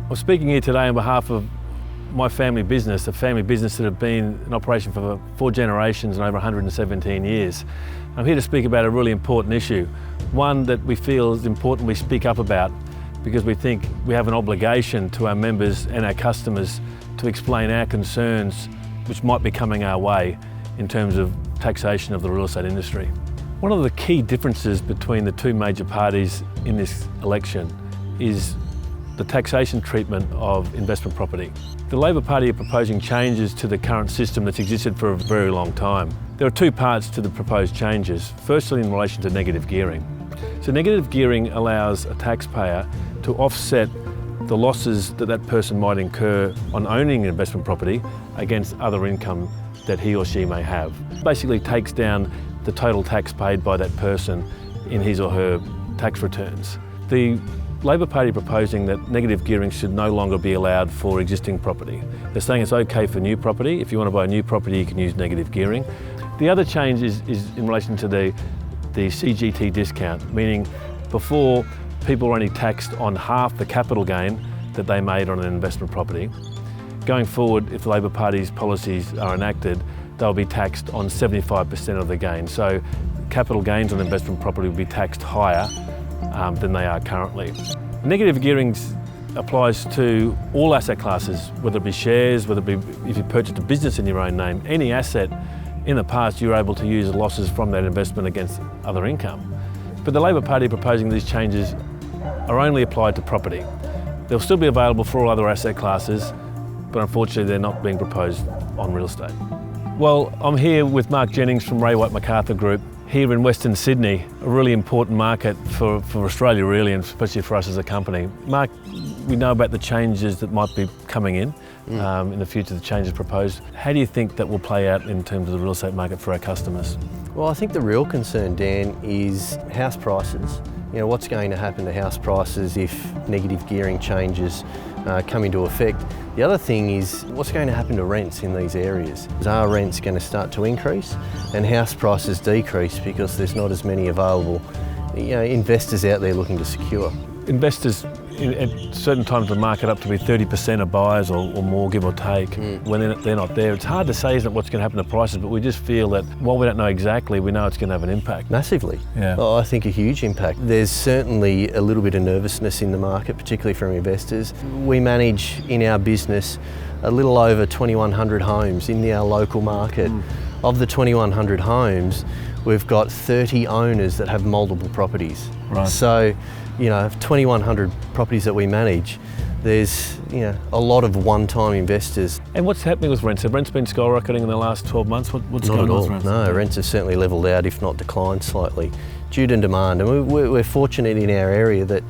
I'm speaking here today on behalf of my family business, a family business that have been in operation for 4 generations and over 117 years. I'm here to speak about a really important issue, one that we feel is important we speak up about because we think we have an obligation to our members and our customers to explain our concerns which might be coming our way in terms of taxation of the real estate industry. One of the key differences between the two major parties in this election is the taxation treatment of investment property. The Labor Party are proposing changes to the current system that's existed for a very long time. There are 2 parts to the proposed changes. Firstly, in relation to negative gearing. So negative gearing allows a taxpayer to offset the losses that that person might incur on owning an investment property against other income that he or she may have. Basically takes down the total tax paid by that person in his or her tax returns. The Labor Party are proposing that negative gearing should no longer be allowed for existing property. They're saying it's okay for new property. If you want to buy a new property, you can use negative gearing. The other change is in relation to the CGT discount, meaning before people were only taxed on half the capital gain that they made on an investment property. Going forward, if the Labor Party's policies are enacted, they'll be taxed on 75% of the gain. So capital gains on investment property will be taxed higher than they are currently. Negative gearing applies to all asset classes, whether it be shares, whether it be if you purchased a business in your own name, any asset. In the past, you were able to use losses from that investment against other income. But the Labor Party proposing these changes are only applied to property. They'll still be available for all other asset classes, but unfortunately they're not being proposed on real estate. Well, I'm here with Mark Jennings from White and Mark Group, here in Western Sydney, a really important market for Australia really, and especially for us as a company. Mark, we know about the changes that might be coming in the future, the changes proposed. How do you think that will play out in terms of the real estate market for our customers? Well, I think the real concern, Dan, is house prices. You know, what's going to happen to house prices if negative gearing changes come into effect? The other thing is what's going to happen to rents in these areas. Are rents going to start to increase and house prices decrease because there's not as many available investors out there looking to secure? Investors at certain times of the market up to be 30% of buyers or more, give or take, when they're not there. It's hard to say, isn't it, what's going to happen to prices, but we just feel that while we don't know exactly, we know it's going to have an impact. Massively. Yeah. Oh, I think a huge impact. There's certainly a little bit of nervousness in the market, particularly from investors. We manage in our business a little over 2,100 homes in our local market. Of the 2,100 homes, we've got 30 owners that have multiple properties. Right. So, 2,100 properties that we manage, there's a lot of one-time investors. And what's happening with rents? Have rents been skyrocketing in the last 12 months? What's going on with rents? No, rents have certainly levelled out, if not declined slightly, due to demand. And we're fortunate in our area that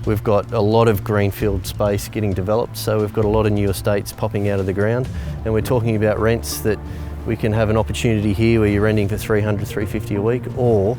we've got a lot of greenfield space getting developed, so we've got a lot of new estates popping out of the ground, and we're talking about rents that we can have an opportunity here where you're renting for $300, $350 a week, or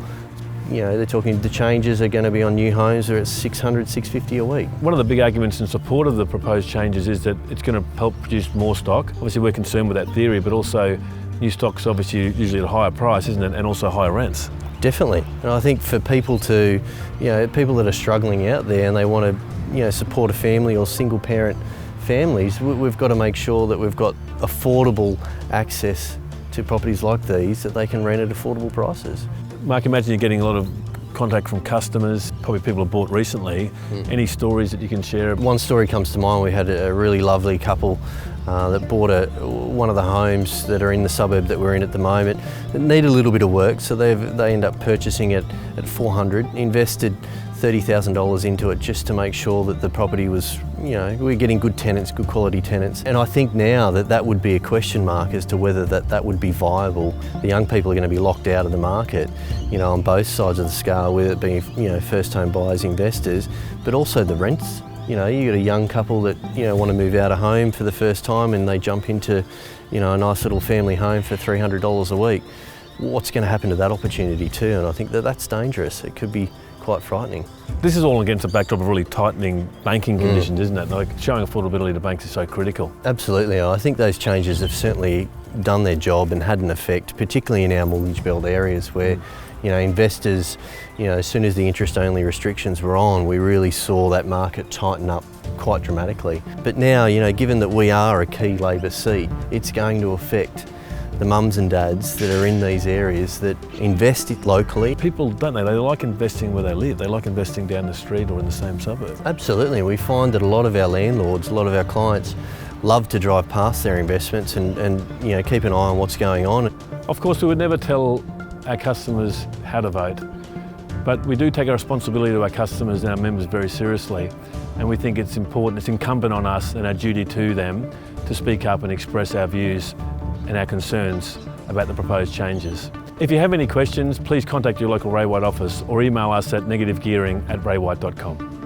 they're talking the changes are going to be on new homes where it's $600, $650 a week. One of the big arguments in support of the proposed changes is that it's going to help produce more stock. Obviously we're concerned with that theory, but also new stock's obviously usually at a higher price, isn't it, and also higher rents. Definitely, and I think for people people that are struggling out there and they want to support a family or single parent families, we've got to make sure that we've got affordable access to properties like these that they can rent at affordable prices. Mark, imagine you're getting a lot of contact from customers, probably people have bought recently. Any stories that you can share? One story comes to mind. We had a really lovely couple that bought one of the homes that are in the suburb that we're in at the moment that need a little bit of work, so they end up purchasing it at $400, invested $30,000 into it just to make sure that the property was, we're getting good tenants, good quality tenants. And I think now that would be a question mark as to whether that would be viable. The young people are going to be locked out of the market, on both sides of the scale, whether it be, first home buyers, investors, but also the rents. You got a young couple that, want to move out of home for the first time and they jump into, a nice little family home for $300 a week. What's going to happen to that opportunity too? And I think that's dangerous. It could be quite frightening. This is all against a backdrop of really tightening banking conditions, isn't it? Like showing affordability to banks is so critical. Absolutely. I think those changes have certainly done their job and had an effect, particularly in our mortgage belt areas where, Investors, as soon as the interest-only restrictions were on, we really saw that market tighten up quite dramatically. But now, given that we are a key Labor seat, it's going to affect the mums and dads that are in these areas that invest it locally. People, don't they? They like investing where they live. They like investing down the street or in the same suburb. Absolutely. We find that a lot of our landlords, a lot of our clients love to drive past their investments and keep an eye on what's going on. Of course, we would never tell our customers how to vote, but we do take our responsibility to our customers and our members very seriously, and we think it's important, it's incumbent on us and our duty to them to speak up and express our views and our concerns about the proposed changes. If you have any questions, please contact your local Ray White office or email us at negativegearing@raywhite.com.